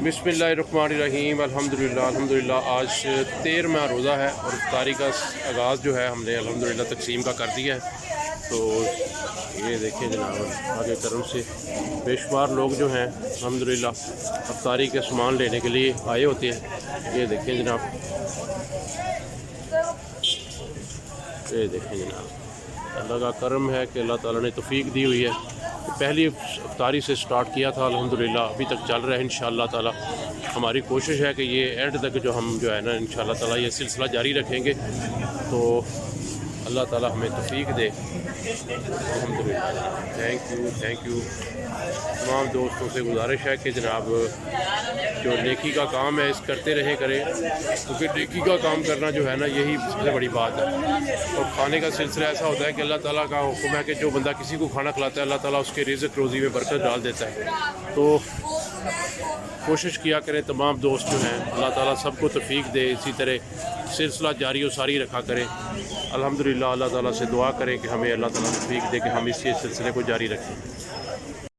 बिस्मिल्लाहिर्रहमानिर्रहीम अल्हम्दुलिल्लाह आज 13वां रोज़ा है और इफ्तारी का आगाज़ जो है हमने अल्हम्दुलिल्लाह तकसीम का कर दिया है। तो ये देखिए जनाब, आगे करम से बेशुमार लोग जो हैं अल्हम्दुलिल्लाह इफ्तारी के सामान लेने के लिए आए होते हैं। ये देखें जनाब, ये देखें जनाब, अल्लाह का करम है कि अल्लाह ताला ने तौफीक दी हुई है। पहली इफ्तारी से स्टार्ट किया था अल्हम्दुलिल्लाह, अभी तक चल रहा है। इंशाअल्लाह ताला हमारी कोशिश है कि ये एंड तक जो हम जो है ना इंशाअल्लाह ताला ये सिलसिला जारी रखेंगे। तो अल्लाह ताला हमें तौफीक दे। अल्हम्दुलिल्लाह, थैंक यू। तमाम दोस्तों से गुजारिश है कि जनाब जो नेकी का काम है इस करते रहे करें, क्योंकि नेकी का काम करना जो है ना यही सबसे बड़ी बात है। और खाने का सिलसिला ऐसा होता है कि अल्लाह ताला का हुक्म है कि जो बंदा किसी को खाना खिलाता है अल्लाह ताला उसके रिज़्क़ रोज़ी में बरकत डाल देता है। तो कोशिश किया करें तमाम दोस्त जो हैं, अल्लाह ताला सबको तौफीक दे, इसी तरह सिलसिला जारी और सारी रखा करें। अल्हम्दुलिल्लाह, अल्लाह ताला से दुआ करें कि हमें अल्लाह ताला तौफीक दे कि हम इसी सिलसिले को जारी रखें।